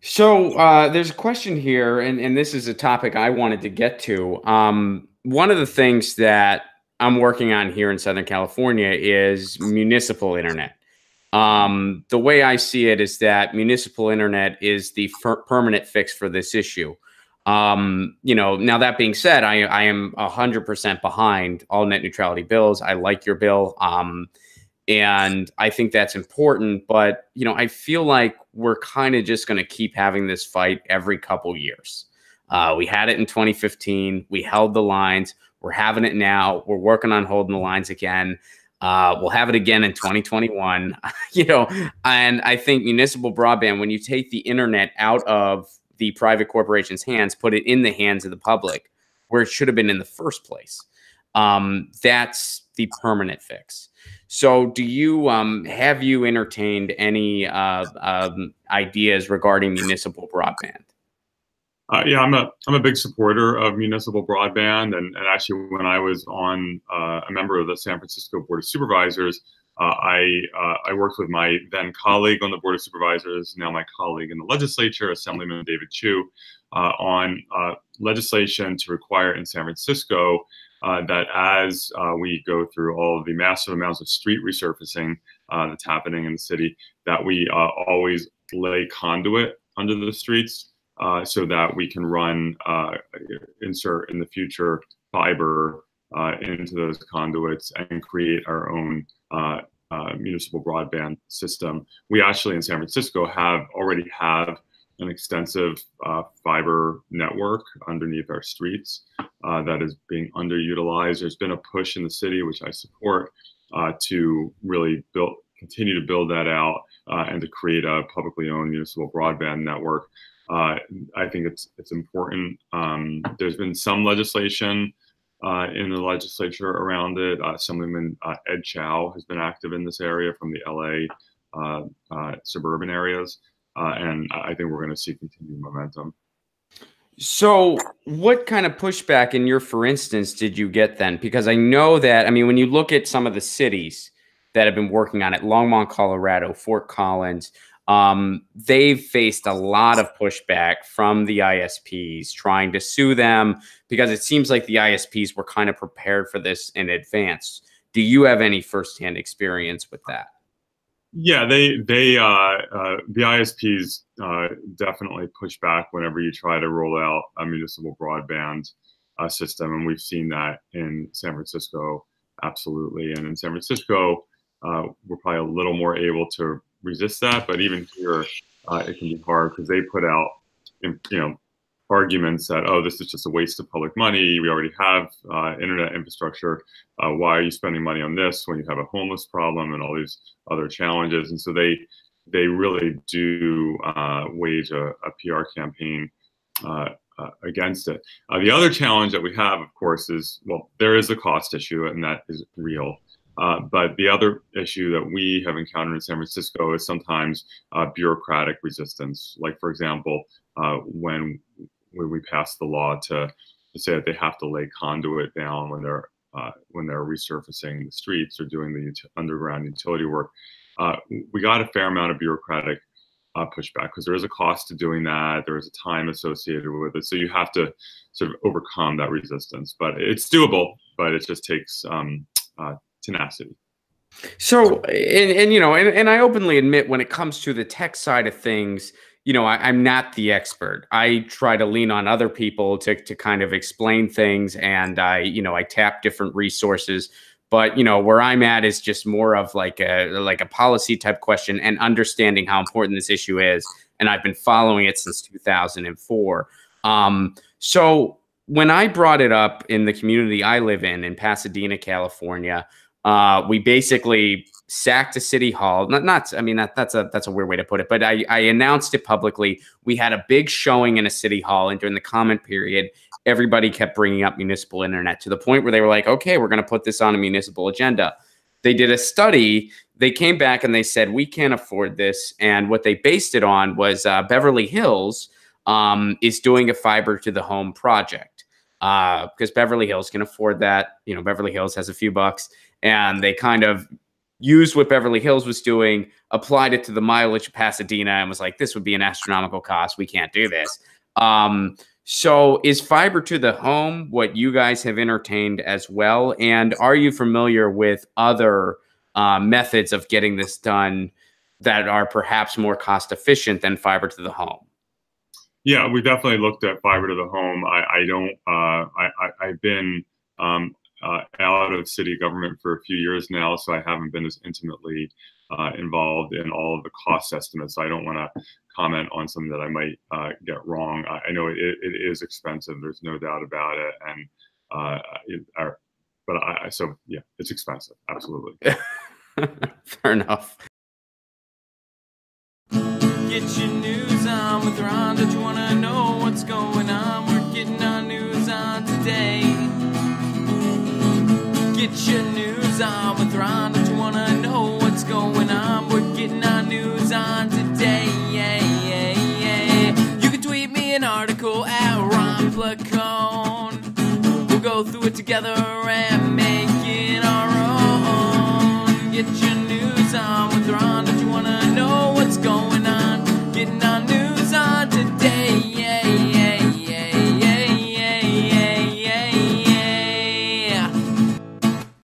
So there's a question here, and this is a topic I wanted to get to. One of the things that I'm working on here in Southern California is municipal internet. The way I see it is that municipal internet is the permanent fix for this issue. Now that being said, I am 100% behind all net neutrality bills. I like your bill. And I think that's important. But, I feel like we're kind of just going to keep having this fight every couple years. We had it in 2015. We held the lines. We're having it now. We're working on holding the lines again. We'll have it again in 2021. And I think municipal broadband, when you take the internet out of the private corporation's hands, put it in the hands of the public, where it should have been in the first place. That's the permanent fix. So, do you have you entertained any ideas regarding municipal broadband? Yeah, I'm a big supporter of municipal broadband, and actually, when I was on a member of the San Francisco Board of Supervisors, I worked with my then colleague on the Board of Supervisors, now my colleague in the legislature, Assemblyman David Chu, on legislation to require in San Francisco that as we go through all of the massive amounts of street resurfacing that's happening in the city, that we always lay conduit under the streets so that we can run, insert in the future fiber into those conduits and create our own municipal broadband system. We actually in San Francisco already have an extensive fiber network underneath our streets that is being underutilized. There's been a push in the city, which I support, to really continue to build that out and to create a publicly owned municipal broadband network. I think it's important. There's been some legislation in the legislature around it. Assemblyman Ed Chow has been active in this area from the LA suburban areas. And I think we're going to see continued momentum. So, what kind of pushback in your, for instance, did you get then? Because I know that, when you look at some of the cities that have been working on it, Longmont, Colorado, Fort Collins, they've faced a lot of pushback from the ISPs trying to sue them because it seems like the ISPs were kind of prepared for this in advance. Do you have any firsthand experience with that? Yeah, the ISPs definitely push back whenever you try to roll out a municipal broadband system, and we've seen that in San Francisco, absolutely. And in San Francisco, we're probably a little more able to resist that, but even here, it can be hard because they put out, arguments that, oh, this is just a waste of public money. We already have internet infrastructure. Why are you spending money on this when you have a homeless problem and all these other challenges? And so they really do wage a PR campaign against it. The other challenge that we have, of course, is, well, there is a cost issue, and that is real. But the other issue that we have encountered in San Francisco is sometimes bureaucratic resistance. Like, for example, when we passed the law to say that they have to lay conduit down when they're resurfacing the streets or doing the underground utility work, we got a fair amount of bureaucratic pushback because there is a cost to doing that. There is a time associated with it, so you have to sort of overcome that resistance. But it's doable, but it just takes tenacity. So, and I openly admit when it comes to the tech side of things, I'm not the expert. I try to lean on other people to kind of explain things, and I tap different resources. But where I'm at is just more of like a policy type question and understanding how important this issue is. And I've been following it since 2004. So when I brought it up in the community I live in Pasadena, California, we basically sacked a city hall. That's a weird way to put it, but I announced it publicly. We had a big showing in a city hall, and during the comment period, everybody kept bringing up municipal internet to the point where they were like, okay, we're going to put this on a municipal agenda. They did a study. They came back and they said, we can't afford this. And what they based it on was Beverly Hills is doing a fiber to the home project because Beverly Hills can afford that. Beverly Hills has a few bucks. And they kind of used what Beverly Hills was doing, applied it to the mileage of Pasadena, and was like, this would be an astronomical cost. We can't do this. So is fiber to the home what you guys have entertained as well? And are you familiar with other methods of getting this done that are perhaps more cost efficient than fiber to the home? Yeah, we definitely looked at fiber to the home. I've been out of city government for a few years now, so I haven't been as intimately involved in all of the cost estimates. So I don't want to comment on something that I might get wrong. I know it is expensive. There's no doubt about it. And so yeah, it's expensive. Absolutely. Fair enough. Get your news on with Ron. Don't you want to know what's going on? We're getting our news on today. Get your news on with Ron. Don't you want to know what's going on? We're getting our news on today. You can tweet me an article at Ron Placone. We'll go through it together and make it our own. Get your